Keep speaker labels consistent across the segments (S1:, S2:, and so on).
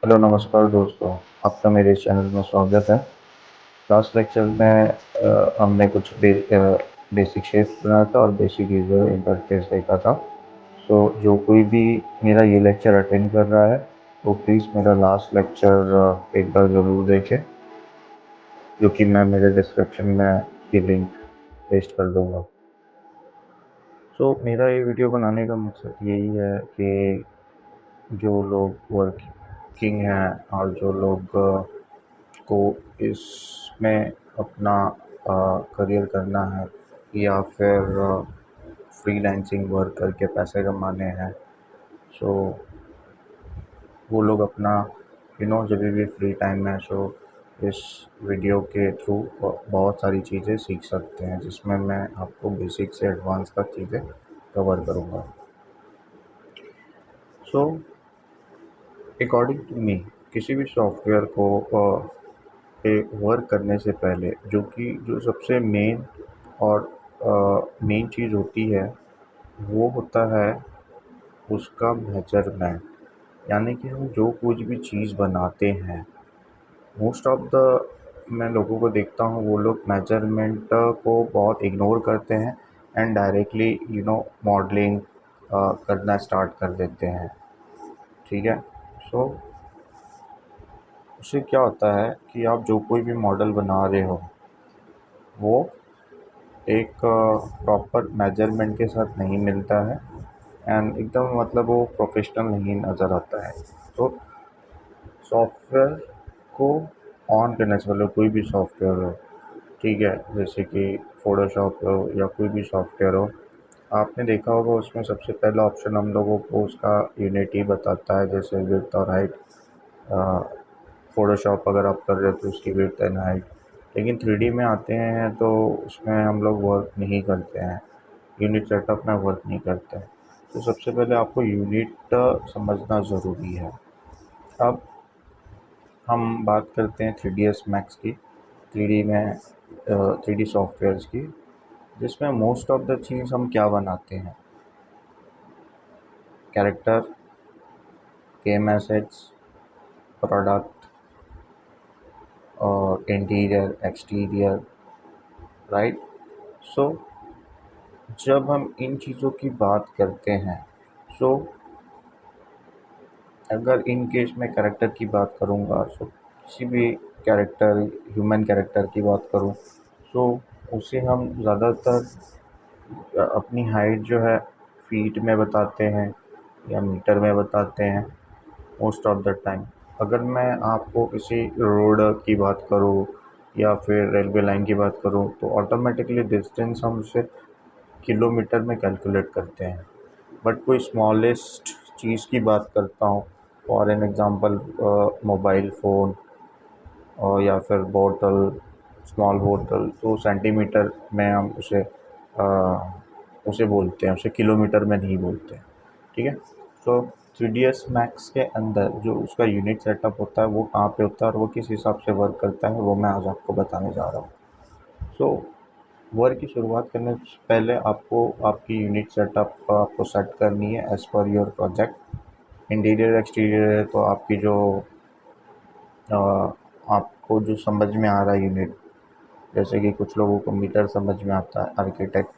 S1: Hello नमस्कार दोस्तों, आपका मेरे चैनल में स्वागत है। लास्ट लेक्चर में हमने कुछ बेसिक शेप्स बनाया था और बेसिक यूज़र इंटरफेस देखा था। सो जो कोई भी मेरा ये लेक्चर अटेंड कर रहा है वो प्लीज़ मेरा लास्ट लेक्चर एक बार ज़रूर देखें, जो कि मैं मेरे डिस्क्रिप्शन में की लिंक पेस्ट कर दूँगा। सो मेरा ये वीडियो बनाने का मकसद यही है कि जो लोग वर्किंग हैं और जो लोग को इसमें अपना करियर करना है या फिर फ्रीलांसिंग वर्क करके पैसे कमाने हैं, सो वो लोग अपना जब भी फ्री टाइम है सो इस वीडियो के थ्रू बहुत सारी चीज़ें सीख सकते हैं, जिसमें मैं आपको बेसिक से एडवांस तक चीज़ें कवर करूँगा। सो अकॉर्डिंग टू मी किसी भी सॉफ्टवेयर को पे वर्क करने से पहले जो सबसे मेन और मेन चीज़ होती है वो होता है उसका मेजरमेंट। यानी कि हम जो कुछ भी चीज़ बनाते हैं, मोस्ट ऑफ द मैं लोगों को देखता हूँ वो लोग मेजरमेंट को बहुत इग्नोर करते हैं एंड डायरेक्टली मॉडलिंग करना स्टार्ट कर देते हैं। ठीक है। सो उससे क्या होता है कि आप जो कोई भी मॉडल बना रहे हो वो एक प्रॉपर मेजरमेंट के साथ नहीं मिलता है एंड एकदम मतलब वो प्रोफेशनल नहीं नज़र आता है। तो सॉफ्टवेयर को ऑन करने से पहले कोई भी सॉफ्टवेयर हो, ठीक है, जैसे कि फ़ोटोशॉप हो या कोई भी सॉफ्टवेयर हो, आपने देखा होगा उसमें सबसे पहला ऑप्शन हम लोगों को उसका यूनिटी बताता है, जैसे विड्थ और हाइट। फ़ोटोशॉप अगर आप कर रहे हो तो उसकी विड्थ एंड हाइट। लेकिन 3D में आते हैं तो उसमें हम लोग वर्क नहीं करते हैं, यूनिट सेटअप में वर्क नहीं करते हैं। तो सबसे पहले आपको यूनिट समझना ज़रूरी है। अब हम बात करते हैं 3ds मैक्स की, 3D में 3D सॉफ्टवेयर्स की, जिसमें मोस्ट ऑफ द चीज़ हम क्या बनाते हैं, कैरेक्टर, गेम एसेट्स, प्रोडक्ट और इंटीरियर एक्सटीरियर, राइट। सो जब हम इन चीज़ों की बात करते हैं, सो अगर इन केस मैं कैरेक्टर की बात करूँगा, सो किसी भी कैरेक्टर, ह्यूमन कैरेक्टर की बात करूँ, सो उसे हम ज़्यादातर अपनी हाइट जो है फीट में बताते हैं या मीटर में बताते हैं मोस्ट ऑफ द टाइम। अगर मैं आपको किसी रोड की बात करूँ या फिर रेलवे लाइन की बात करूँ तो ऑटोमेटिकली डिस्टेंस हम उसे किलोमीटर में कैलकुलेट करते हैं। बट कोई स्मॉलेस्ट चीज़ की बात करता हूँ, for an example mobile phone और या फिर बोतल, स्मॉल बोतल, तो सेंटीमीटर में हम उसे बोलते हैं, उसे किलोमीटर में नहीं बोलते हैं। ठीक है। तो 3ds मैक्स के अंदर जो उसका यूनिट सेटअप होता है वो कहाँ पे होता है और वो किस हिसाब से वर्क करता है वो मैं आज आपको बताने जा रहा हूँ। सो वर्क की शुरुआत करने से पहले आपको आपकी यूनिट सेटअप आपको सेट करनी है as per your project. Interior exterior है तो आपकी जो आपको जो समझ में आ रहा है यूनिट, जैसे कि कुछ लोगों को मीटर समझ में आता है आर्किटेक्ट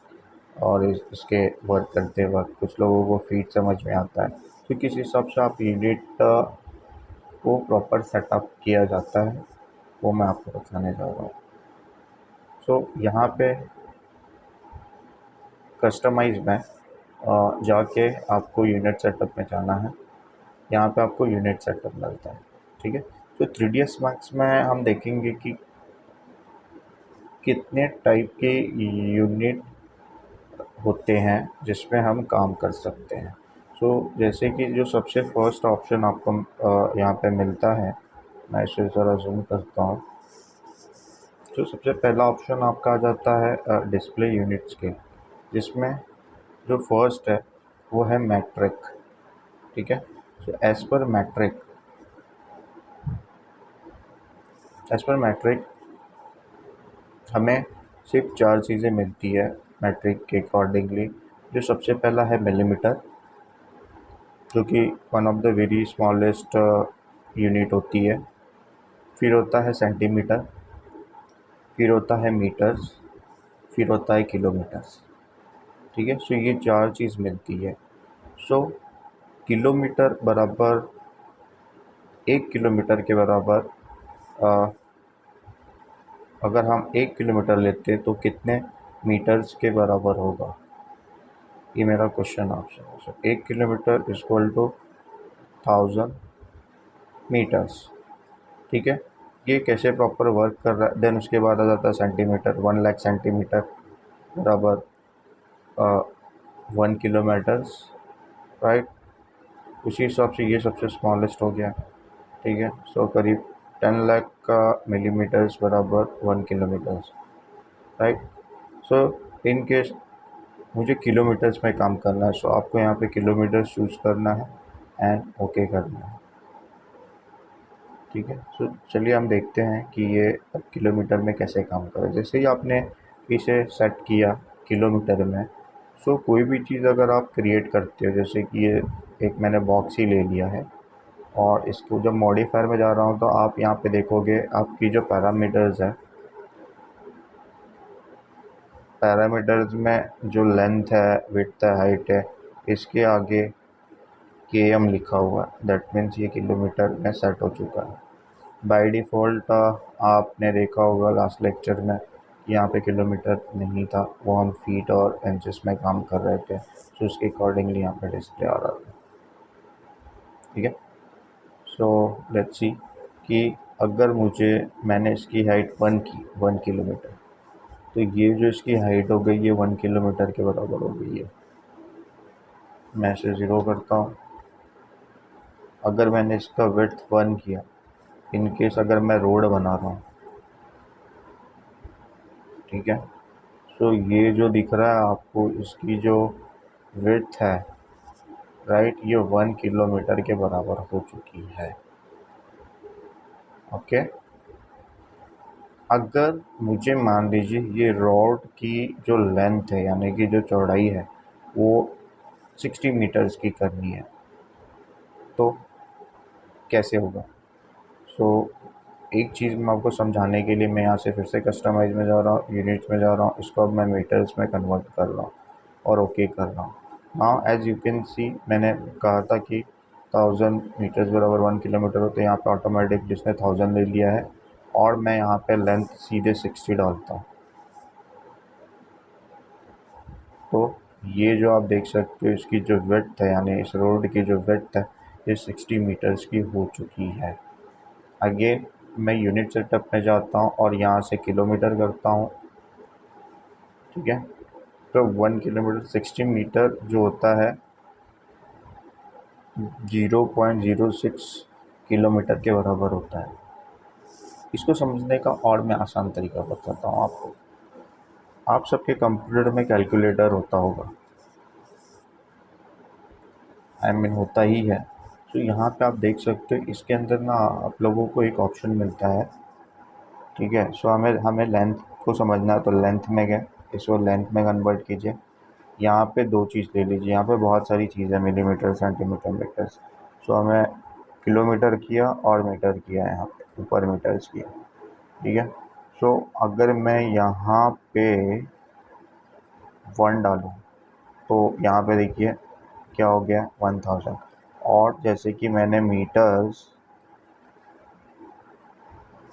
S1: और इसके वर्क करते वक्त, कुछ लोगों को फीट समझ में आता है, तो किस हिसाब से आप यूनिट को प्रॉपर सेटअप किया जाता है वो मैं आपको बताने जा रहा हूँ। सो यहाँ पे कस्टमाइज में जाके आपको यूनिट सेटअप में जाना है। यहाँ पे आपको यूनिट सेटअप मिलता है। ठीक है। तो 3ds मैक्स में हम देखेंगे कि कितने टाइप के यूनिट होते हैं जिसमें हम काम कर सकते हैं। सो जैसे कि जो सबसे फर्स्ट ऑप्शन आपको यहाँ पे मिलता है, मैं इसे ज़रा जूम करता हूँ। तो सबसे पहला ऑप्शन आपका आ जाता है डिस्प्ले यूनिट्स के, जिसमें जो फर्स्ट है वो है मैट्रिक। ठीक है। सो एज़ पर मैट्रिक हमें सिर्फ 4 चीज़ें मिलती है मैट्रिक के अकॉर्डिंगली। जो सबसे पहला है मिलीमीटर, जो कि one of the very smallest unit होती है, फिर होता है सेंटीमीटर, फिर होता है मीटर्स, फिर होता है किलोमीटर्स। ठीक है, सो ये 4 चीज़ मिलती है। सो किलोमीटर बराबर 1 किलोमीटर के बराबर, अ, अगर हम 1 किलोमीटर लेते तो कितने मीटर्स के बराबर होगा, ये मेरा क्वेश्चन आपसे है। So 1 kilometre is equal to 1000 metres. ठीक है, ये कैसे प्रॉपर वर्क कर रहा है। देन उसके बाद आ जाता है सेंटीमीटर, 1 लाख सेंटीमीटर बराबर 1 किलोमीटर्स, राइट। उसी हिसाब से ये सबसे स्मॉलेस्ट हो गया। ठीक है, सो करीब 10 लाख का मिलीमीटर्स बराबर 1 kilometres, right. So in case मुझे किलोमीटर्स में काम करना है, सो आपको यहाँ पे किलोमीटर्स चूज़ करना है एंड ओके करना है। ठीक है, सो चलिए हम देखते हैं कि ये अब किलोमीटर में कैसे काम करे। जैसे ही आपने इसे सेट किया किलोमीटर में, सो कोई भी चीज़ अगर आप क्रिएट करते हो, जैसे कि ये एक मैंने बॉक्स ही ले लिया है और इसको जब मॉडिफायर में जा रहा हूँ तो आप यहाँ पे देखोगे आपकी जो पैरामीटर्स है, पैरामीटर्स में जो लेंथ है, विड्थ है, हाइट है, इसके आगे km लिखा हुआ है। दैट मीन्स ये किलोमीटर में सेट हो चुका है। बाय डिफ़ॉल्ट आपने देखा होगा लास्ट लेक्चर में कि यहाँ पे किलोमीटर नहीं था, वो हम फीट और इंचेस में काम कर रहे थे, तो उसके अकॉर्डिंगली यहाँ पे डिस्प्ले आ रहा था। ठीक है, सो लेट्स सी कि अगर मैंने इसकी हाइट 1 किलोमीटर, तो ये जो इसकी हाइट हो गई ये 1 किलोमीटर के बराबर हो गई है। मैं इसे 0 करता हूँ। अगर मैंने इसका विड्थ 1 किया, इन केस अगर मैं रोड बना रहा हूँ, ठीक है, तो ये जो दिख रहा है आपको, इसकी जो विड्थ है, राइट, ये 1 किलोमीटर के बराबर हो चुकी है। ओके, अगर मुझे मान लीजिए ये रोड की जो लेंथ है यानी कि जो चौड़ाई है वो 60 मीटर्स की करनी है, तो कैसे होगा। सो एक चीज़ मैं आपको समझाने के लिए मैं यहाँ से फिर से कस्टमाइज में जा रहा हूँ, यूनिट्स में जा रहा हूँ, इसको अब मैं मीटर्स में कन्वर्ट कर रहा हूँ और ओके कर रहा हूँ। Now as you can see, मैंने कहा था कि 1000 मीटर्स बराबर 1 किलोमीटर होते हैं, यहाँ पे ऑटोमेटिक जिसने 1000 ले लिया है और मैं यहाँ पे लेंथ सीधे 60 डालता हूँ, तो ये जो आप देख सकते हो इसकी जो विड्थ है यानी इस रोड की जो विड्थ है ये 60 मीटर्स की हो चुकी है। आगे मैं यूनिट सेटअप में जाता हूँ और यहाँ से किलोमीटर करता हूँ। ठीक है, तो 1 किलोमीटर 60 मीटर जो होता है 0.06 किलोमीटर के बराबर होता है। इसको समझने का और मैं आसान तरीका बताता हूँ आपको। आप सबके कंप्यूटर में कैलकुलेटर होता होगा, होता ही है। तो यहाँ पे आप देख सकते हो इसके अंदर ना आप लोगों को एक ऑप्शन मिलता है। ठीक है, सो हमें हमें लेंथ को समझना है, तो लेंथ में गए, इसको लेंथ में कन्वर्ट कीजिए। यहाँ पे 2 चीज़ ले लीजिए, यहाँ पे बहुत सारी चीज़ है, मिलीमीटर, सेंटीमीटर, मीटर्स। सो हमें किलोमीटर किया और मीटर किया, यहाँ पे ऊपर मीटर्स किया। ठीक है, सो अगर मैं यहाँ पे 1 डालूँ तो यहाँ पे देखिए क्या हो गया, 1000। और जैसे कि मैंने मीटर्स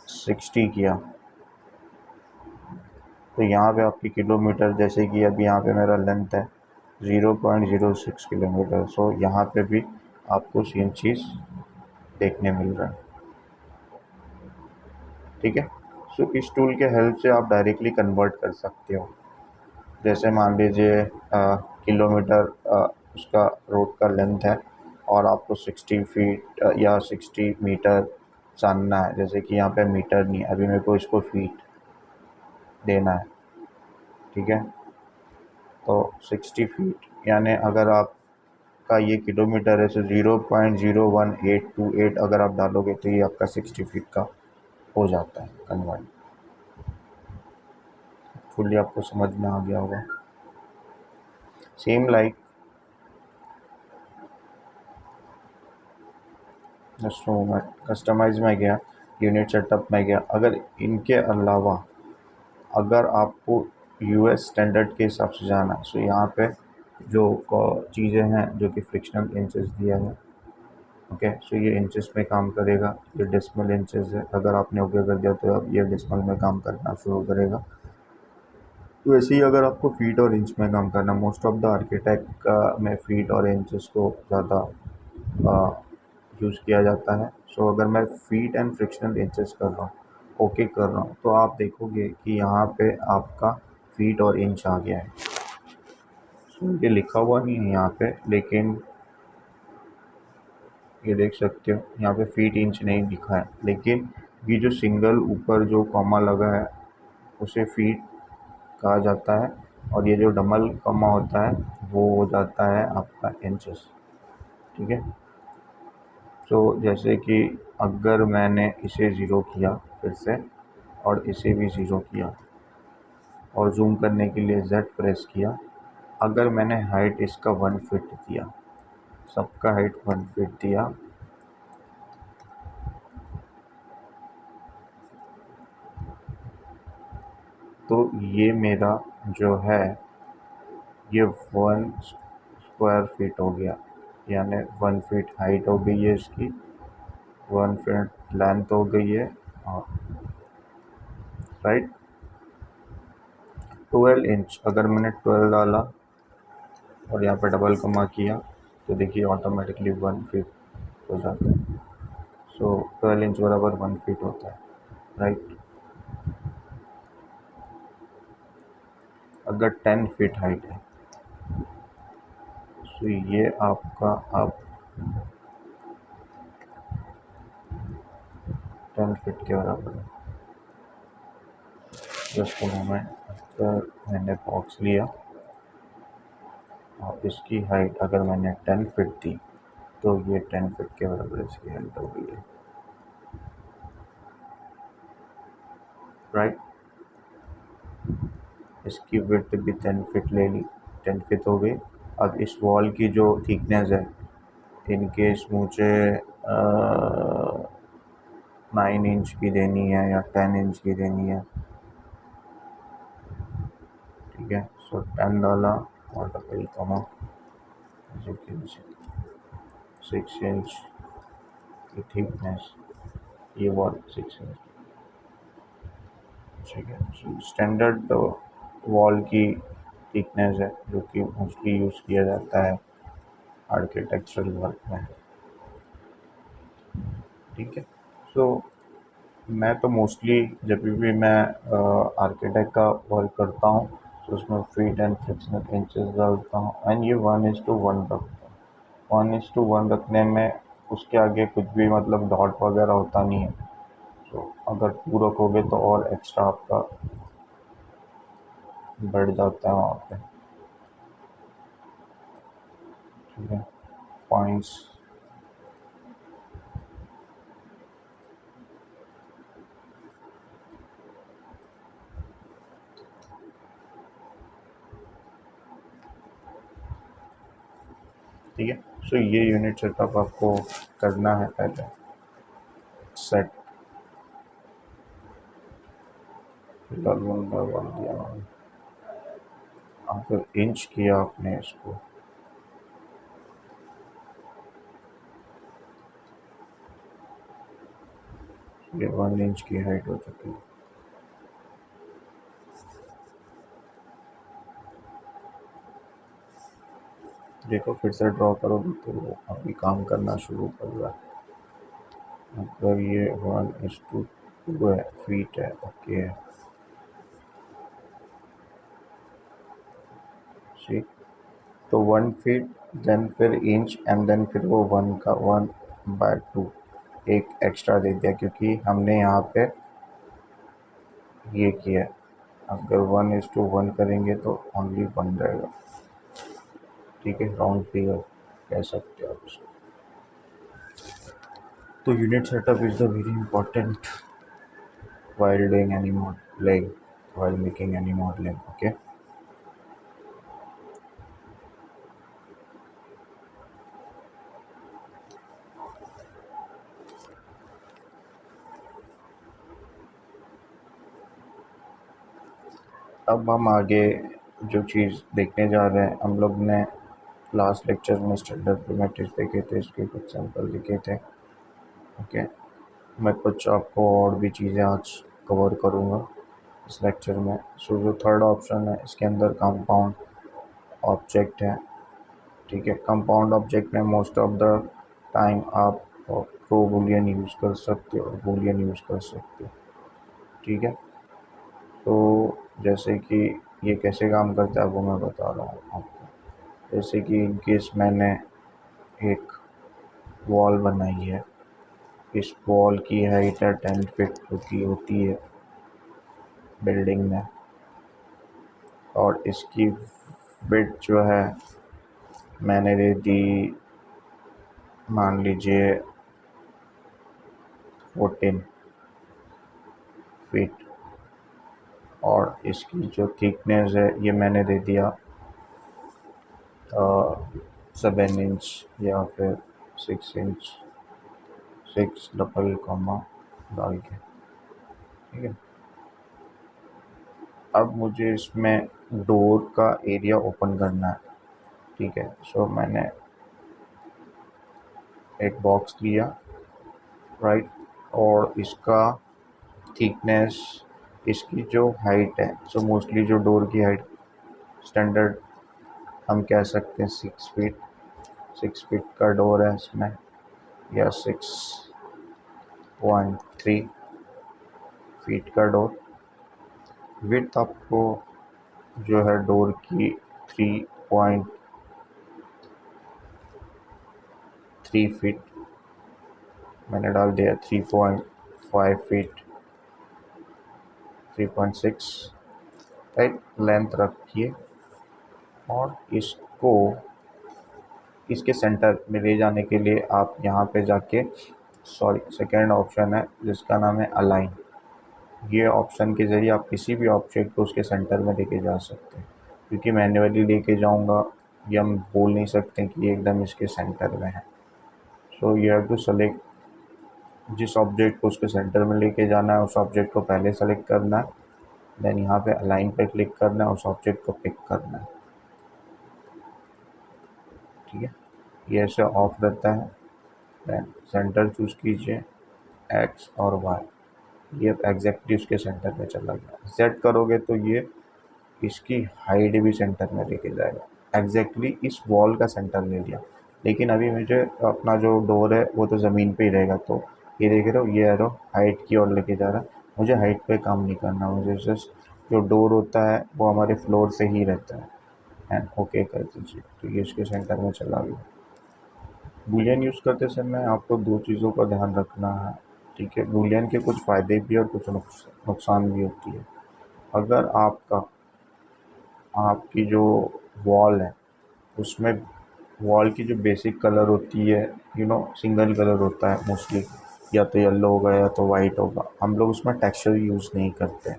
S1: 60 किया, तो यहाँ पे आपकी किलोमीटर, जैसे कि अभी यहाँ पे मेरा लेंथ है 0.06 किलोमीटर, सो यहाँ पे भी आपको सेम चीज़ देखने मिल रहा है। ठीक है, सो इस टूल के हेल्प से आप डायरेक्टली कन्वर्ट कर सकते हो। जैसे मान लीजिए किलोमीटर उसका रोड का लेंथ है और आपको 60 फीट या 60 मीटर जानना है, जैसे कि यहाँ पे मीटर नहीं है, अभी मेरे को इसको फीट देना है। ठीक है, तो 60 फीट यानी अगर आपका ये किलोमीटर है, तो 0.01828 अगर आप डालोगे तो ये आपका 60 फीट का हो जाता है कन्वर्ट। फुल्ली आपको समझ में आ गया होगा। Same like just moment, customize में गया, यूनिट सेटअप में गया। अगर इनके अलावा अगर आपको यूएस स्टैंडर्ड के हिसाब से जाना है, सो यहाँ पे जो चीज़ें हैं जो कि फ्रिक्शनल इंचेस दिया है, ओके, सो ये इंचेस में काम करेगा। ये डेसिमल इंचेस है, अगर आपने ओके कर दिया तो अब ये डेसिमल में काम करना शुरू करेगा। तो वैसे ही अगर आपको फीट और इंच में काम करना, मोस्ट ऑफ द आर्किटेक्ट में फीट और इंचेस को ज़्यादा यूज़ किया जाता है। सो अगर मैं फीट एंड फ्रिक्शनल इंचेस कर रहा हूँ, ओके कर रहा हूँ, तो आप देखोगे कि यहाँ पे आपका फीट और इंच आ गया है। सो ये लिखा हुआ नहीं है यहाँ पे, लेकिन ये देख सकते हो यहाँ पे फीट इंच नहीं लिखा है, लेकिन ये जो सिंगल ऊपर जो कॉमा लगा है उसे फीट कहा जाता है, और ये जो डबल कॉमा होता है वो हो जाता है आपका इंचेस। ठीक है, तो जैसे कि अगर मैंने इसे ज़ीरो किया फिर से और इसे भी ज़ीरो किया और जूम करने के लिए Z प्रेस किया, अगर मैंने हाइट इसका 1 फीट दिया, सबका हाइट 1 फीट दिया, तो ये मेरा जो है ये 1 स्क्वायर फीट हो गया, यानी 1 फीट हाइट हो गई है इसकी, 1 फीट लेंथ हो गई है, और राइट 12 इंच अगर मैंने 12 डाला और यहाँ पे डबल कमा किया तो देखिए ऑटोमेटिकली 1 फीट हो जाता है। सो 12 इंच बराबर 1 फीट होता है, राइट। अगर 10 फीट हाइट है तो ये आपका आप 10 फीट के बराबर है। जस्ट मोमेंट, अगर मैंने बॉक्स लिया और इसकी हाइट अगर मैंने 10 फीट दी तो ये 10 फीट के बराबर इसकी हाइट हो गई है, राइट। इसकी विड्थ भी 10 फीट ले ली, 10 फीट हो गई। अब इस वॉल की जो थिकनेस है, इन केस मुझे 9 इंच की देनी है या 10 इंच की देनी है, ठीक है। सो 10 डाला और डबल कॉमा 6 इंच की थिकनेस, ये वॉल 6 इंच, ठीक है। सो स्टैंडर्ड वॉल की थिकनेस है जो कि मोस्टली यूज़ किया जाता है आर्किटेक्चरल वर्क में, ठीक है। सो मैं तो मोस्टली जब भी मैं आर्किटेक्ट का वर्क करता हूँ तो उसमें फीट एंड फ्रिक्शनल इंचेस डालता हूँ, एंड ये 1:1 रखता हूँ। 1:1 रखने में उसके आगे कुछ भी मतलब डॉट वगैरह होता नहीं है। तो अगर पूरक हो गए तो और एक्स्ट्रा आपका बढ़ जाता है वहाँ पे, ठीक है, पॉइंट्स। ठीक है, सो ये यूनिट सेटअप आपको करना है पहले सेट। फिलहाल बोल दिया अगर इंच किया आपने इसको, ये 1 इंच की हाइट हो चुकी है। देखो फिर से ड्रॉ करोगे तो वो अभी काम करना शुरू कर रहा है। अगर ये 1:2 है, फीट है, ओके है, ठीक। तो 1 फीट, देन फिर इंच, एंड देन फिर वो 1/2 एक एक्स्ट्रा दे दिया क्योंकि हमने यहाँ पे ये किया है। अगर 1:1 करेंगे तो ओनली 1 रहेगा, ठीक है, राउंड फिगर कह सकते हो आप उसको। तो unit setup is the very important while doing any modeling, while making any modeling, okay। अब हम आगे जो चीज़ देखने जा रहे हैं, हम लोग ने लास्ट लेक्चर में स्टैंडर्ड ज्योमेट्रीज देखे थे, इसके कुछ सैंपल लिखे थे। ओके, मैं कुछ आपको और भी चीज़ें आज कवर करूँगा इस लेक्चर में। सो जो थर्ड ऑप्शन है, इसके अंदर कंपाउंड ऑब्जेक्ट है। ठीक है, कंपाउंड ऑब्जेक्ट में मोस्ट ऑफ द टाइम आप प्रो बूलियन यूज़ कर सकते हो और बूलियन यूज़ कर सकते हो। ठीक है, तो जैसे कि ये कैसे काम करता है वो मैं बता रहा हूँ आपको। जैसे कि इन केस मैंने एक वॉल बनाई है, इस वॉल की हाइट है 10 फीट की होती है बिल्डिंग में, और इसकी विड्थ जो है मैंने दे दी, मान लीजिए 14 फीट, और इसकी जो थिकनेस है ये मैंने दे दिया 7 इंच या फिर 6 इंच, 6 डबल कॉमा डाल के। ठीक है, अब मुझे इसमें डोर का एरिया ओपन करना है। ठीक है, सो मैंने एक बॉक्स लिया, राइट, और इसका थिकनेस, इसकी जो हाइट है, सो मोस्टली जो डोर की हाइट स्टैंडर्ड हम कह सकते हैं 6 फीट, 6 फीट का डोर है इसमें, या 6.3 फीट का डोर। विड्थ आपको जो है डोर की 3.3 फीट मैंने डाल दिया, 3.5 फीट, 3.6, राइट, लेंथ रखिए। और इसको इसके सेंटर में ले जाने के लिए आप यहाँ पे जाके, सॉरी, सेकेंड ऑप्शन है जिसका नाम है अलाइन। ये ऑप्शन के ज़रिए आप किसी भी ऑब्जेक्ट को उसके सेंटर में लेके जा सकते हैं, क्योंकि मैन्युअली लेके जाऊँगा ये हम बोल नहीं सकते कि ये एकदम इसके सेंटर में है। So you have to select, जिस ऑब्जेक्ट को उसके सेंटर में लेके जाना है उस ऑब्जेक्ट को पहले सेलेक्ट करना है, देन यहाँ पे अलाइन पे क्लिक करना है, उस ऑब्जेक्ट को पिक करना है। ठीक है, ये ऐसे ऑफ रहता है। देन सेंटर चूज़ कीजिए, एक्स और वाई, ये एग्जैक्टली उसके सेंटर में चला गया। सेट करोगे तो ये इसकी हाइट भी सेंटर में लेके जाएगा, एग्जैक्टली इस वॉल का सेंटर ले लिया। लेकिन अभी मुझे अपना जो डोर है वो तो ज़मीन पे ही रहेगा, तो ये देख रहे हो, ये एरो हाइट की ओर लेके जा रहा है। मुझे हाइट पे काम नहीं करना, मुझे जस्ट जो डोर होता है वो हमारे फ्लोर से ही रहता है। एंड ओके कर दीजिए, तो ये इसके सेंटर में चला गया। बूलियन यूज़ करते समय आपको दो चीज़ों का ध्यान रखना है। ठीक है, बूलियन के कुछ फ़ायदे भी और कुछ नुकसान भी होती है। अगर आपकी जो वॉल है उसमें वॉल की जो बेसिक कलर होती है, सिंगल कलर होता है मोस्टली, या तो येलो होगा या तो वाइट होगा, हम लोग उसमें टेक्सचर यूज़ नहीं करते।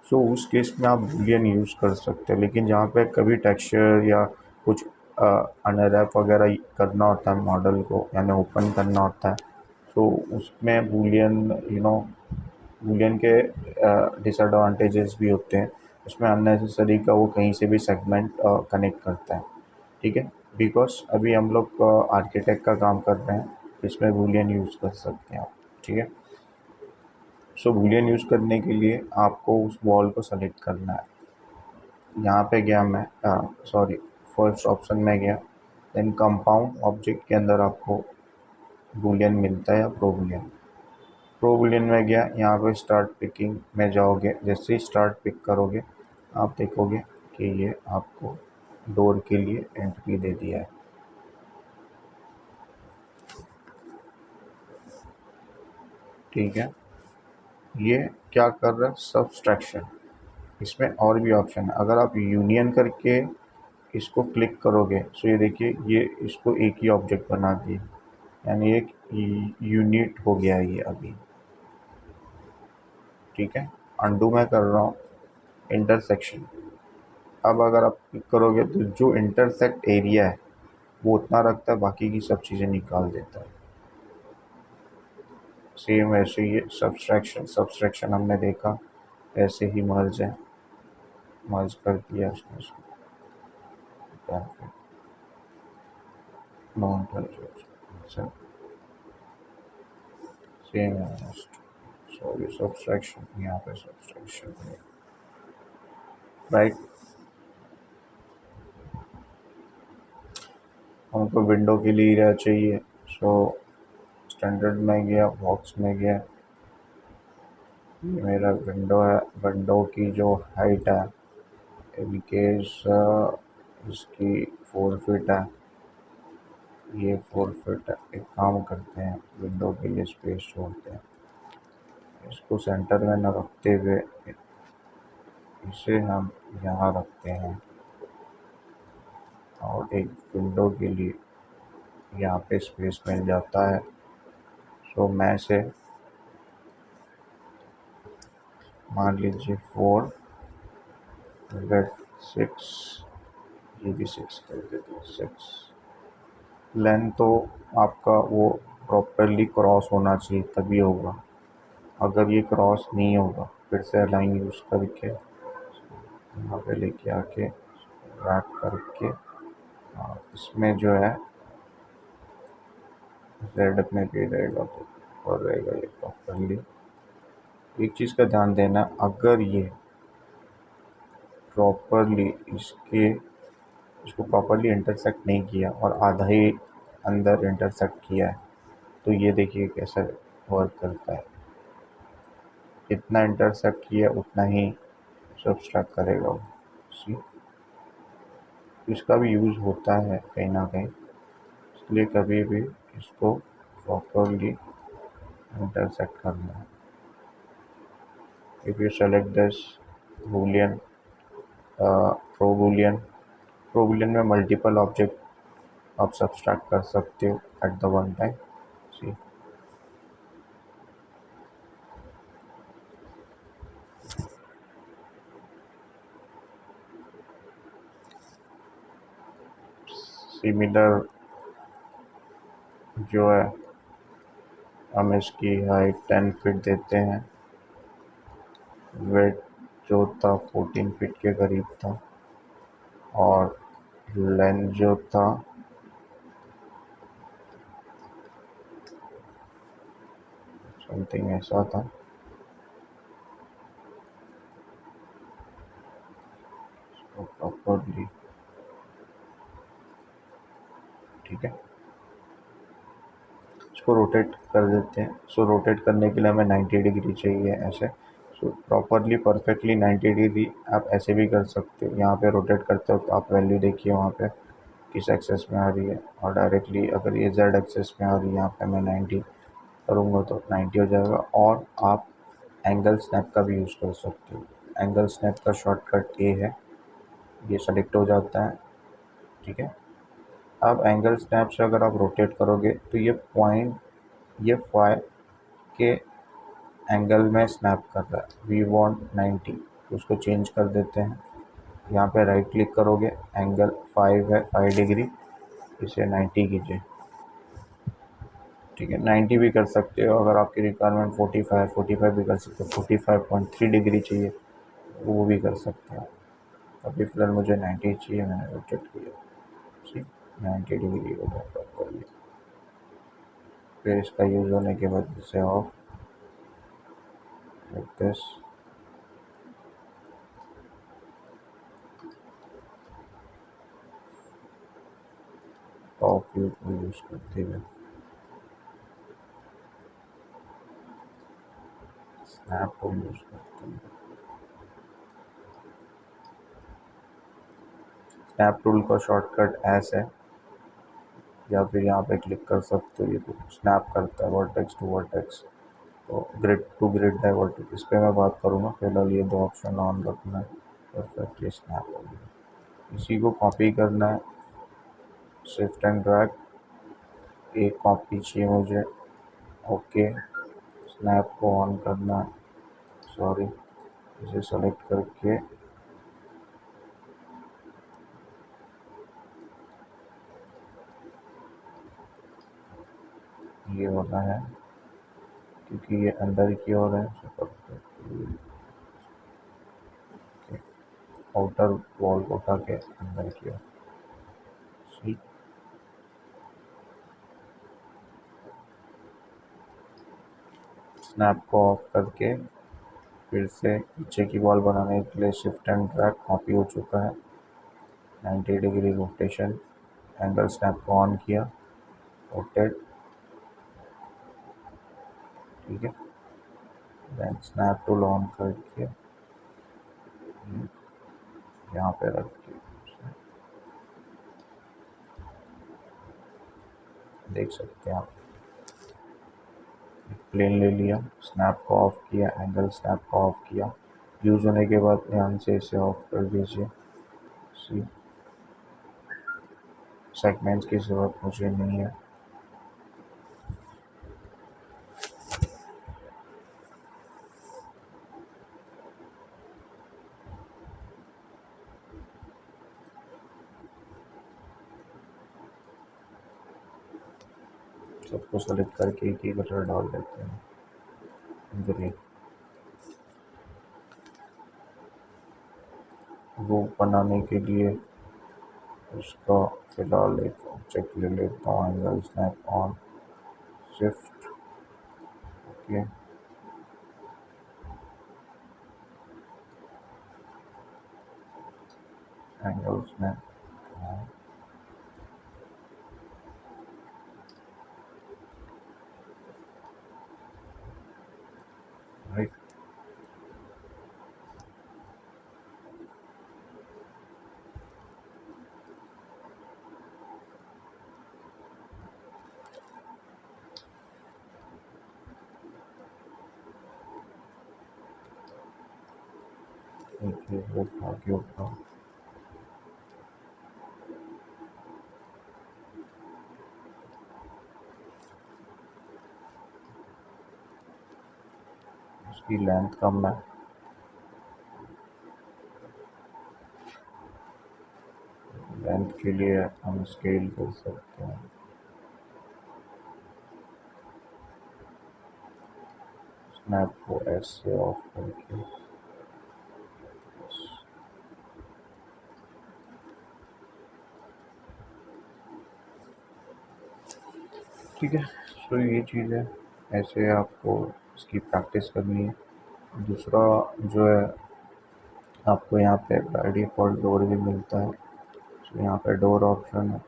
S1: सो उस केस में आप बूलियन यूज़ कर सकते हैं। लेकिन जहाँ पे कभी टेक्सचर या कुछ अनरैप वगैरह करना होता है मॉडल को, यानी ओपन करना होता है, तो उसमें बूलियन के डिसएडवांटेजेस भी होते हैं। उसमें अननेसेसरी का वो कहीं से भी सेगमेंट कनेक्ट करता है। ठीक है, बिकॉज अभी हम लोग आर्किटेक्ट का काम कर रहे हैं, इसमें बूलियन यूज़ कर सकते हैं आप। ठीक है, सो बूलियन यूज़ करने के लिए आपको उस वॉल को सेलेक्ट करना है। यहाँ पे गया मैं, सॉरी, फर्स्ट ऑप्शन में गया, देन कंपाउंड ऑब्जेक्ट के अंदर आपको बूलियन मिलता है या प्रो बूलियन। प्रो बूलियन में गया, यहाँ पे स्टार्ट पिकिंग में जाओगे। जैसे ही स्टार्ट पिक करोगे आप देखोगे कि ये आपको डोर के लिए एंट्री दे दिया है। ठीक है, ये क्या कर रहा है, सब्सट्रैक्शन। इसमें और भी ऑप्शन है, अगर आप यूनियन करके इसको क्लिक करोगे तो ये देखिए, ये इसको एक ही ऑब्जेक्ट बना दिए, यानी एक यूनिट हो गया है ये अभी। ठीक है, अंडू मैं कर रहा हूँ, इंटरसेक्शन। अब अगर आप क्लिक करोगे तो जो इंटरसेक्ट एरिया है वो उतना रखता है, बाकी की सब चीज़ें निकाल देता है। सेम वैसे ही सब्सट्रैक्शन हमने देखा, ऐसे ही मर्ज है। मर्ज कर दिया उसने इसको, सेम है। सॉरी सब्सट्रैक्शन, यहाँ पे सब्सट्रैक्शन है, राइट। हमको विंडो के लिए एरिया चाहिए, सो स्टैंडर्ड में गया, बॉक्स में गया, ये मेरा विंडो है। विंडो की जो हाइट है इन केस इसकी 4 फीट है, ये 4 फीट है। एक काम करते हैं, विंडो के लिए स्पेस छोड़ते हैं, इसको सेंटर में न रखते हुए इसे हम यहाँ रखते हैं, और एक विंडो के लिए यहाँ पे स्पेस मिल जाता है। सो मैं से मान लीजिए 4 रेड 6, ये भी 6 कर देते हैं, 6। लेंथ तो आपका वो प्रॉपरली क्रॉस होना चाहिए तभी होगा, अगर ये क्रॉस नहीं होगा फिर से अलाइन यूज़ करके यहाँ पे लेके आके रैप करके इसमें जो है जेड में भी रहेगा तो और रहेगा ये प्रॉपरली। एक चीज़ का ध्यान देना, अगर ये प्रॉपरली इसको प्रॉपरली इंटरसेक्ट नहीं किया और आधा ही अंदर इंटरसेक्ट किया है, तो ये देखिए कैसा वर्क करता है। जितना इंटरसेक्ट किया उतना ही सब्सट्रैक्ट करेगा वो। सी, इसका भी यूज़ होता है कहीं ना कहीं, इसलिए कभी भी इसको प्रॉपरली इंटरसेक्ट करना है। If you select this Boolean, pro Boolean में मल्टीपल ऑब्जेक्ट आप सब्सट्रैक्ट कर सकते हो at the one time. See, similar जो है हम इसकी हाइट 10 फीट देते हैं, वेट जो था 14 फीट के करीब था, और लेंथ जो था समथिंग ऐसा था। तो प्रॉपरली ठीक है, इसको रोटेट कर देते हैं। सो रोटेट करने के लिए हमें 90 डिग्री चाहिए ऐसे। सो प्रॉपरली परफेक्टली 90 डिग्री आप ऐसे भी कर सकते हो। यहाँ पे रोटेट करते हो तो आप वैल्यू देखिए वहाँ पे किस एक्सेस में आ रही है, और डायरेक्टली अगर ये जेड एक्सेस में आ रही है, यहाँ पे मैं 90 करूँगा तो 90 हो जाएगा। और आप एंगल स्नैप का भी यूज़ कर सकते हो। एंगल स्नैप का शॉर्टकट ये है, ये सेलेक्ट हो जाता है, ठीक है। अब एंगल स्नैप से अगर आप रोटेट करोगे तो ये पॉइंट, ये 5 के एंगल में स्नैप कर रहा है। वी वांट 90, तो उसको चेंज कर देते हैं। यहाँ पे राइट क्लिक करोगे, एंगल 5 है, 5 डिग्री, इसे 90 कीजिए, ठीक है। 90 भी कर सकते हो, अगर आपकी रिक्वायरमेंट 45 भी कर सकते हो। 45.3 डिग्री चाहिए वो भी कर सकते हो। अभी फिलहाल मुझे 90 चाहिए, मैंने रोटेट किया, ठीक, 90 डिग्री हो गया प्रॉपरली। फिर इसका यूज़ होने के बाद इसे of like this, of view को यूज़ करते हुए स्नैप को यूज़ करते हैं। स्नैप टूल का शॉर्टकट एस है, या फिर यहाँ पे क्लिक कर सकते हो। ये तो स्नैप करता है वर्टेक्स टू वर्टेक्स, तो ग्रिड टू ग्रिड डाइवर्टेक्स, इस पर मैं बात करूँगा। फिलहाल ये 2 ऑप्शन ऑन रखना है, परफेक्टली स्नैप हो गया। इसी को कॉपी करना है, शिफ्ट एंड ड्रैग, एक कॉपी चाहिए मुझे, ओके। स्नैप को ऑन करना है, सॉरी, इसे सेलेक्ट करके ये वाला है, क्योंकि ये अंदर की ओर है। आउटर वॉल को उठा के अंदर किया। सी स्नैप को ऑफ करके फिर से पीछे की वॉल बनाने के लिए शिफ्ट एंड ड्रैग कॉपी हो चुका है। 90 डिग्री रोटेशन, एंगल स्नैप को ऑन किया, रोटेट, ठीक है। देन स्नैप टूल ऑन करके यहाँ पे रख के देख सकते हैं आप, प्लेन ले लिया, स्नैप को ऑफ किया, एंगल स्नैप को ऑफ किया। यूज़ होने के बाद ध्यान से इसे ऑफ कर दीजिए। सी सेगमेंट्स की ज़रूरत मुझे नहीं है। सबको सेलेक्ट करके एक ही कलर डाल देते हैं, ग्रे। वो बनाने के लिए उसका फिलहाल एक ऑब्जेक्ट ले लेता हूँ, angle snap on, shift, okay, angle snap on, right. देखिए वो आगे होगा, उसकी लेंथ कम है, लेंथ के लिए हम स्केल कर सकते हैं। स्नैप को ऐसे ऑफ करके, ठीक है। तो ये चीज़ है, ऐसे आपको इसकी प्रैक्टिस करनी है। दूसरा जो है, आपको यहाँ पे बाय डिफ़ॉल्ट डोर भी मिलता है। तो यहाँ पे डोर ऑप्शन है,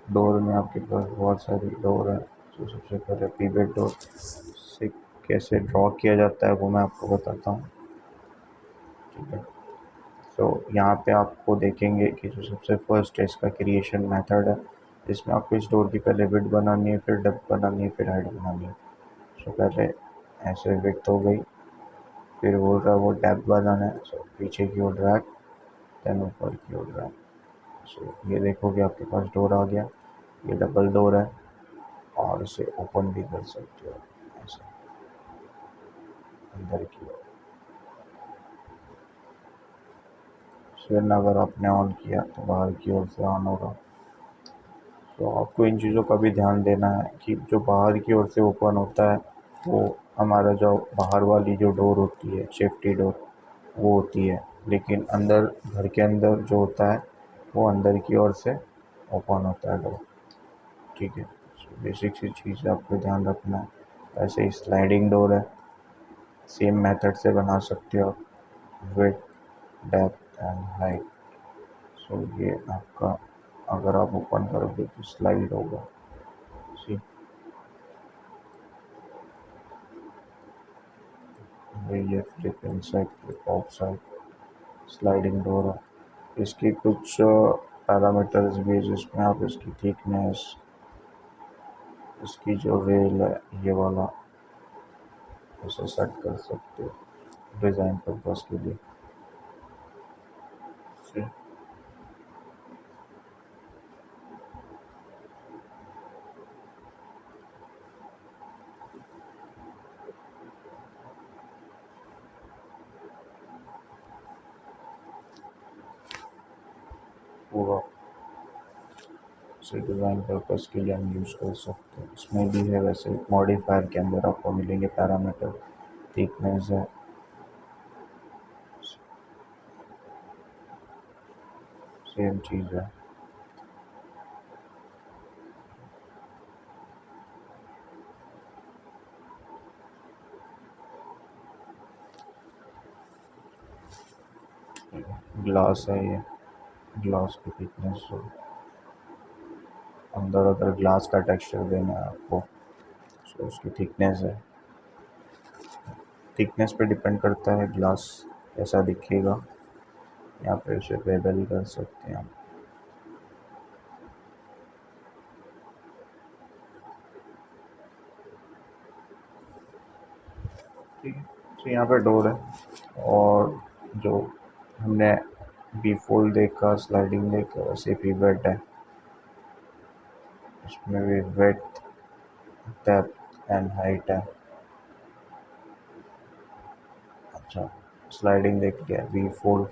S1: डोर में आपके पास बहुत सारी डोर है। तो सबसे पहले पिवट डोर से कैसे ड्रॉ किया जाता है वो मैं आपको बताता हूँ, ठीक है। तो यहाँ पे आपको देखेंगे कि जो सबसे फर्स्ट है इसका क्रिएशन मेथड है, जिसमें आपको इस डोर की पहले विड्थ बनानी है, फिर डेप्थ बनानी है, फिर हाइट बनानी है। तो पहले ऐसे विड्थ हो गई, फिर बोल रहा है वो डेप्थ बनाना है, सो पीछे की ओर ड्रैग, देन ऊपर की ओर ड्रैग। सो ये देखोगे आपके पास डोर आ गया। ये डबल डोर है और इसे ओपन भी कर सकते हो ऐसे अंदर की ओर। फिर अगर आपने ऑन किया तो बाहर की ओर से ऑन होगा। तो आपको इन चीज़ों का भी ध्यान देना है कि जो बाहर की ओर से ओपन होता है वो हमारा जो बाहर वाली जो डोर होती है, सेफ्टी डोर, वो होती है। लेकिन अंदर, घर के अंदर जो होता है वो अंदर की ओर से ओपन होता है डोर, ठीक है। बेसिक सी चीज़ आपको ध्यान रखना है। ऐसे ही स्लाइडिंग डोर है, सेम मेथड से बना सकते हो आप, विड्थ, डेप्थ एंड हाइट। सो ये आपका, अगर आप ओपन करोगे तो स्लाइड होगा। सी ये flip inside, flip outside, sliding door है। इसकी कुछ पैरामीटर्स भी, जिसमें आप इसकी थिकनेस, इसकी जो रेल है ये वाला, इसे सेट कर सकते हो डिज़ाइन पर्पस के लिए। पूरा से डिज़ाइन पर्पस के लिए हम यूज़ कर सकते हैं। इसमें भी है वैसे मॉडिफायर के अंदर आपको मिलेंगे पैरामीटर, थिकनेस है, सेम चीज़ है। ग्लास है ये, ग्लास की थिकनेस हो, अंदर अगर ग्लास का टेक्सचर देना है आपको तो उसकी थिकनेस है, थिकनेस पे डिपेंड करता है ग्लास कैसा दिखेगा। यहाँ पे उसे बेबल कर सकते हैं हम। ठीक है, तो यहाँ पे डोर है, और जो हमने बी फोल्ड देखा, स्लाइडिंग देखा, वैसे पिवट है, इसमें भी विड्थ, डेप्थ एंड हाइट है। अच्छा, स्लाइडिंग देख लिया, बी फोल्ड,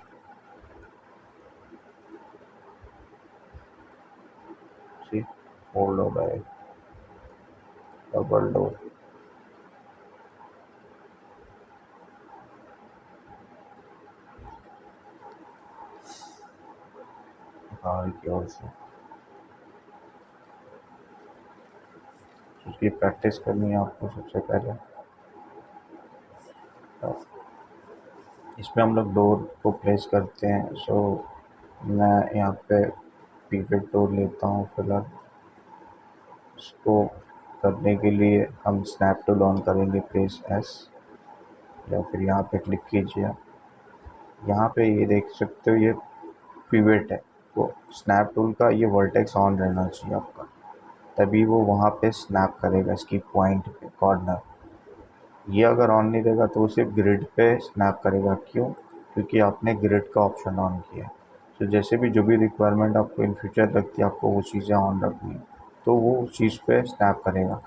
S1: सी फोल्ड हो गए, डबल डोर, बाहर की ओर से। उसकी प्रैक्टिस करनी है आपको सबसे पहले। तो इसमें हम लोग डोर को प्लेस करते हैं। सो मैं यहाँ पे पिवट डोर लेता हूँ फिलहाल। इसको करने के लिए हम स्नैप टूल ऑन करेंगे, प्रेस एस, या फिर यहाँ पे क्लिक कीजिए। यहाँ पे ये देख सकते हो, ये पिवट है, तो स्नैप टूल का ये वर्टेक्स ऑन रहना चाहिए आपका, तभी वो वहाँ पे स्नैप करेगा इसकी पॉइंट पे, कॉर्नर। ये अगर ऑन नहीं रहेगा तो वो सिर्फ ग्रिड पे स्नैप करेगा। क्यों? क्योंकि आपने ग्रिड का ऑप्शन ऑन किया है। तो जैसे भी जो भी रिक्वायरमेंट आपको इन फ्यूचर लगती है, आपको वो चीज़ें ऑन रखनी है, तो वो उस चीज़ पे स्नैप करेगा।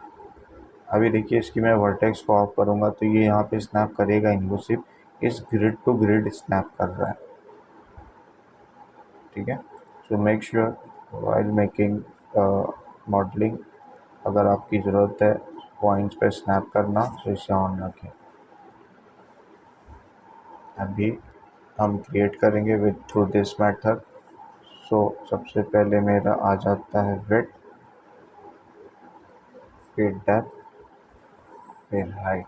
S1: अभी देखिए, इसकी मैं वर्टेक्स को ऑफ करूँगा तो ये यहाँ पे स्नैप करेगा ही नहीं, वो सिर्फ इस ग्रिड टू ग्रिड स्नैप कर रहा है। ठीक है, so make sure while making modelling, अगर आपकी ज़रूरत है पॉइंट्स पे स्नैप करना, तो इसे ऑन रखें। अभी हम क्रिएट करेंगे विद थ्रू दिस मेथड। सो सबसे पहले मेरा आ जाता है विड्थ, फिर डेप्थ, फिर हाइट।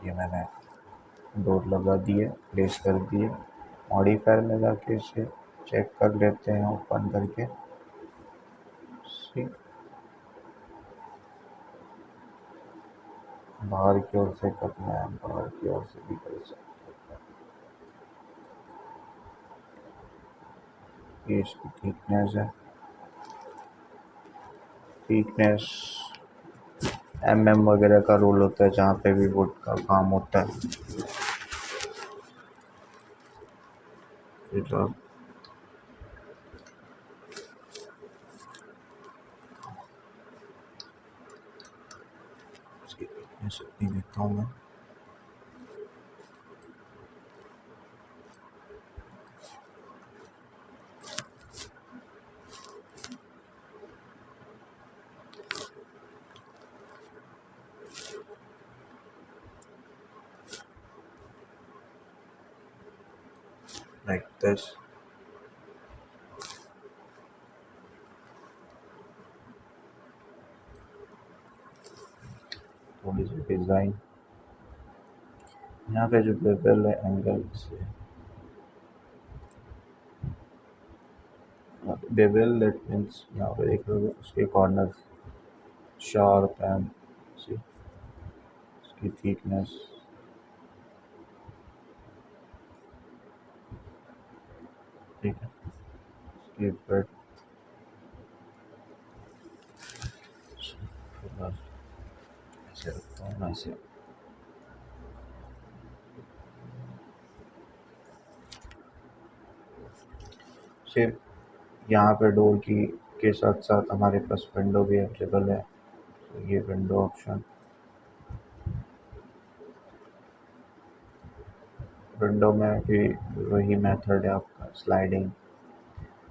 S1: ये मैंने डोर लगा दिए, प्लेस कर दिए। मॉडिफायर में जाके इसे चेक कर लेते हैं ओपन करके। सी, बाहर की ओर से करना है, बाहर की ओर से भी कर सकते हैं। ये इसकी थिकनेस है, थिकनेस वगैरह का रोल होता है जहाँ पे भी वुड का काम होता है। फिर इसकी थिकनेस इतनी देता हूँ मैं। Like this. थोड़ी सी डिज़ाइन यहाँ पे जो बेवल है एंगल से, बेवल दैट मीन्स यहाँ पे देख लो उसके कॉर्नर शार्प एंड सी, इसकी थिकनेस, ठीक है, इसकी ब्रेड ऐसे रखता हूँ मैं इसे। सिर्फ यहाँ पे डोर की के साथ साथ हमारे पास विंडो भी अवेलेबल है, तो ये विंडो ऑप्शन, विंडो में भी वही मेथड है आपका, sliding,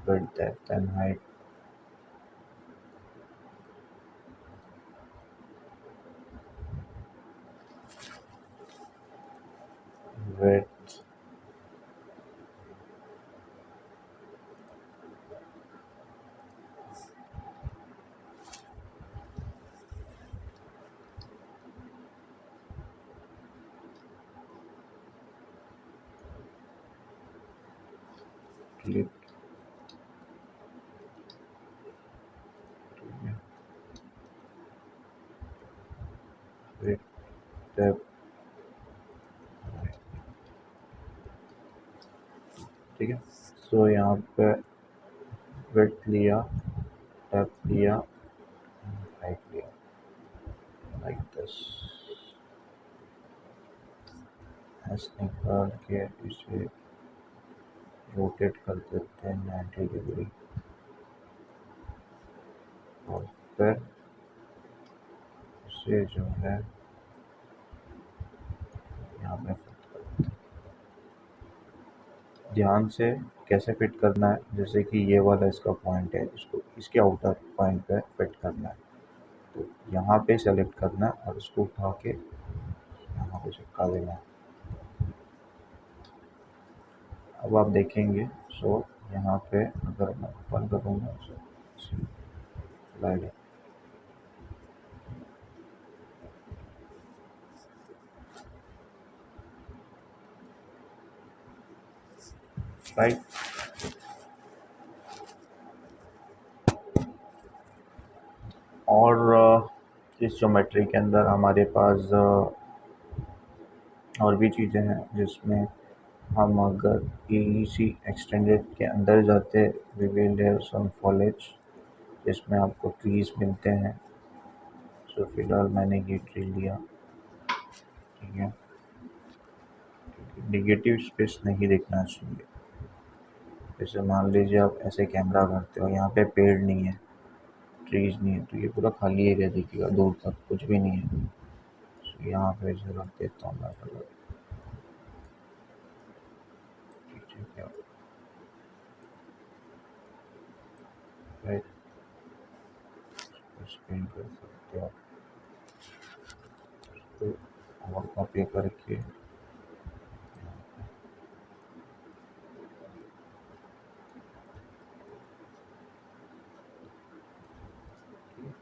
S1: width, depth and height. Width, click, फिर टैप, ठीक है। सो यहाँ पे विड्थ लिया, टैप लिया, हाइट लिया, लाइक दिस। ऐसे निकाल के इसे रोटेट कर देते हैं 90 डिग्री, और फिर इसे जो है यहाँ पे ध्यान से कैसे फिट करना है, जैसे कि ये वाला इसका पॉइंट है, इसको इसके आउटर पॉइंट पे फिट करना है। तो यहाँ पे सेलेक्ट करना है और इसको उठा के यहाँ पे चिपका देना है। अब आप देखेंगे, सो यहाँ पे अगर मैं ओपन करूँगा स्लाइड, राइट। और इस ज्योमेट्री के अंदर हमारे पास और भी चीज़ें हैं, जिसमें हम अगर ईईसी एक्सटेंडेड के अंदर जाते, we will have some foliage, जिसमें आपको ट्रीज मिलते हैं। सो फिलहाल मैंने ये ट्री लिया, ठीक है। निगेटिव स्पेस नहीं देखना चाहिए। जैसे मान लीजिए आप ऐसे कैमरा करते हो, यहाँ पे पेड़ नहीं है, ट्रीज नहीं है, तो ये पूरा खाली एरिया दिखेगा, दूर तक कुछ भी नहीं है। तो यहाँ पे इसे रख देता हूँ मैं कलर, ठीक है, राइट। स्क्रीन कर सकते हो, तो और कॉपी करके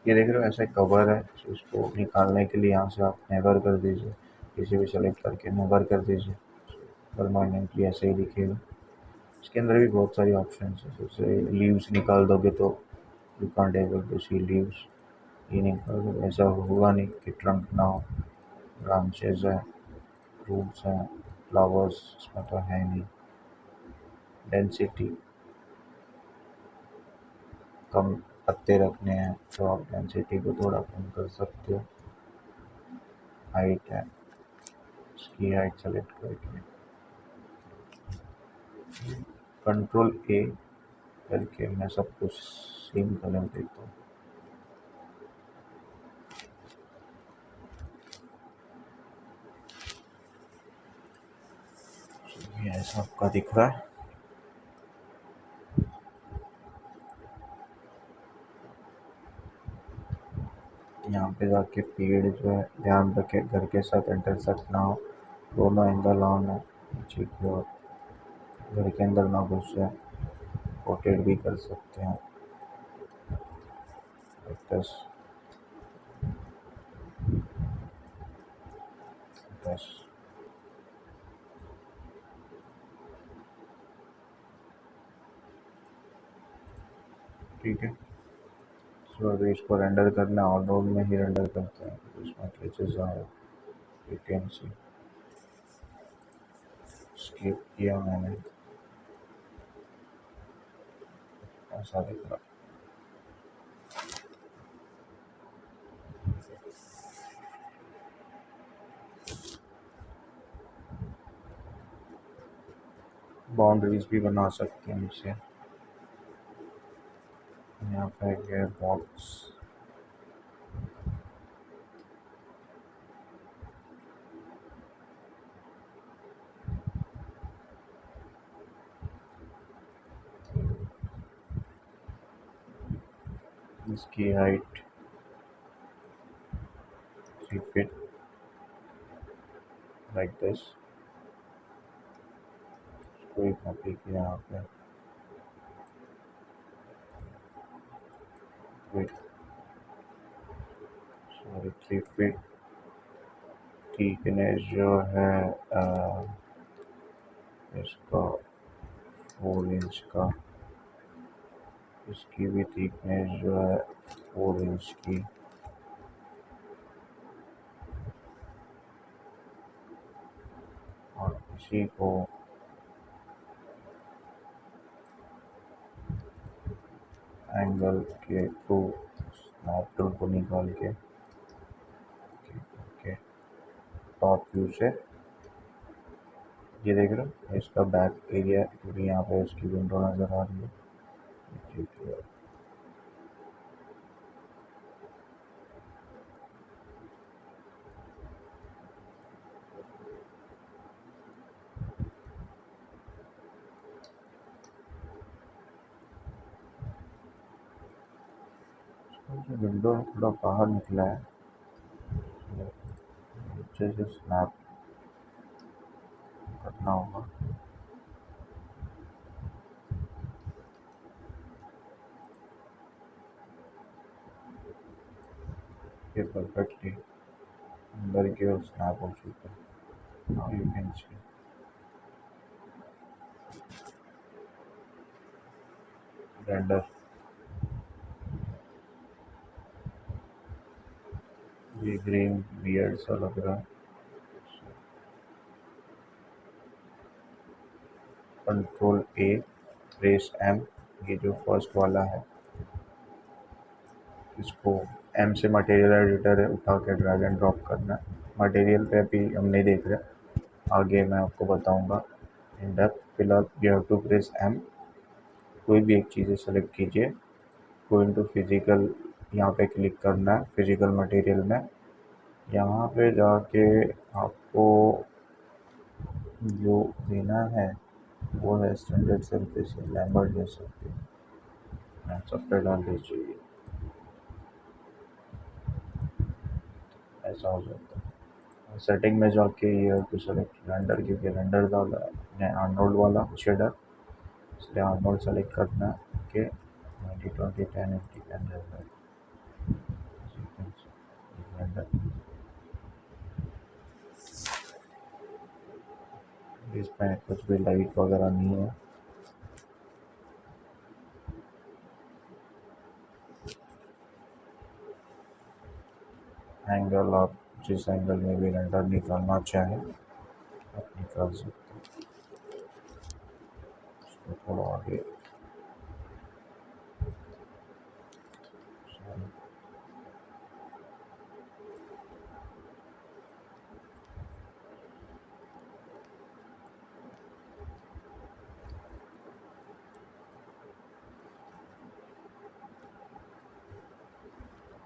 S1: ये देख रहे हो, ऐसा कवर है। तो इसको निकालने के लिए यहाँ से आप नेवर कर दीजिए, किसी भी सेलेक्ट करके नेवर कर दीजिए, परमानेंटली ऐसे ही दिखेगा। इसके अंदर भी बहुत सारी ऑप्शन है, जैसे लीव्स निकाल दोगे तो you can't able to see leaves, ये निकाल दो, ऐसा होगा नहीं कि ट्रंक ना हो, ब्रांचेज है, रूट्स हैं, फ्लावर्स इसमें तो है नहीं। डेंसिटी, कम पत्ते रखने हैं तो आप डेंसिटी को थोड़ा कम कर सकते हो। हाइट है, इसकी हाइट सेलेक्ट करके कंट्रोल ए करके मैं सब कुछ सेम कलर देता हूँ। ये ऐसा आपका दिख रहा है। यहाँ पे जाके पेड़ जो है, ध्यान रखे घर के साथ इंटरसेक्ट ना हो, दोनों एंगल ऑन है, पीछे की ओर, घर के अंदर ना घुस जाए। रोटेट भी कर सकते हैं, बस बस ठीक है। तो अभी इसको रेंडर करना है, और में ही रेंडर करते हैं, तो इसमें ग्लिचेस आए, यू कैन सी। स्किप किया मैंने, ऐसा दिख रहा। बाउंड्रीज भी बना सकते हैं इसे। यहाँ पे ये बॉक्स, इसकी हाइट 3 फीट, लाइक दिस। कोई कॉपी किया यहाँ पे, विथ सॉरी 3 फीट, थिकनेस जो है इसका 4 इंच का, इसकी भी थिकनेस जो है 4 इंच की। और इसी को एंगल के थ्रू स्नैप टूल को निकाल के टॉप व्यू से ये देख रहे हो, इसका बैक एरिया क्योंकि यहाँ पे इसकी विंडो नज़र आ रही है। ठीक है, विंडो थोड़ा बाहर निकला है, नीचे से स्नैप करना होगा। ये परफेक्टली अंदर की ओर स्नैप हो चुका है। Now you can see render. ये ग्रीन वियर्ड सा लग रहा है। कंट्रोल ए, प्रेस एम, ये जो फर्स्ट वाला है इसको एम से मटेरियल एडिटर है उठा के ड्रैग एंड ड्रॉप करना है। मटेरियल पे अभी हम नहीं देख रहे, आगे मैं आपको बताऊंगा इन डेप्थ। फिलहाल you have to press M, कोई भी एक चीज़ें सेलेक्ट कीजिए, गो इनटू फिजिकल, यहाँ पे क्लिक करना है फिजिकल मटेरियल में। यहाँ पे जाके आपको जो देना है वो है स्टैंडर्ड सरफेस या लैम्बर्ट दे सकते हैं, सब पे डाल दीजिए, ऐसा हो जाता है। सेटिंग में जाके ये टू सेलेक्ट रेंडर, क्योंकि रेंडर डाला है आर्नोल्ड वाला शेडर, इसलिए आर्नोल्ड सेलेक्ट करना है कि 90-20-10-80-10 रहता है। रेंडर इसमें कुछ भी लाइट वगैरह नहीं है। एंगल आप जिस एंगल में भी रेंडर निकालना चाहें आप निकाल सकते हैं। इसको थोड़ा आगे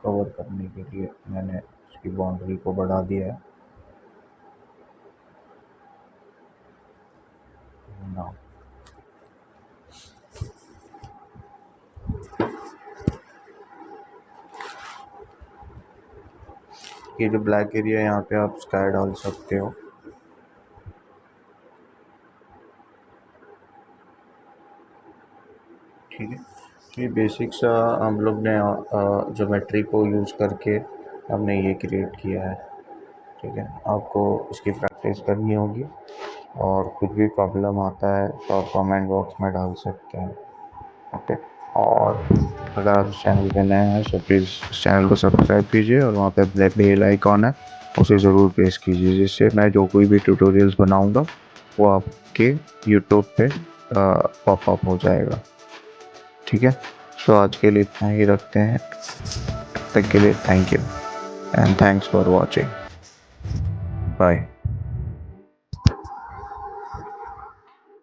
S1: कवर करने के लिए मैंने इसकी बाउंड्री को बढ़ा दिया है ना। ये जो ब्लैक एरिया है यहाँ पे आप स्काई डाल सकते हो। ठीक है, ये बेसिक सा हम लोग ने ज्योमेट्री को यूज़ करके हमने ये क्रिएट किया है। ठीक है, आपको इसकी प्रैक्टिस करनी होगी और कुछ भी प्रॉब्लम आता है तो आप कमेंट बॉक्स में डाल सकते हैं। ओके, और अगर आप चैनल पे नए हैं तो प्लीज़ चैनल को सब्सक्राइब कीजिए और वहाँ पे बेल आइकॉन है उसे ज़रूर प्रेस कीजिए, जिससे मैं जो कोई भी ट्यूटोरियल्स बनाऊँगा वो आपके यूट्यूब पे पॉपअप हो जाएगा। ठीक है, तो आज के लिए इतना ही रखते हैं, तब तक के लिए thank you and thanks for watching, bye.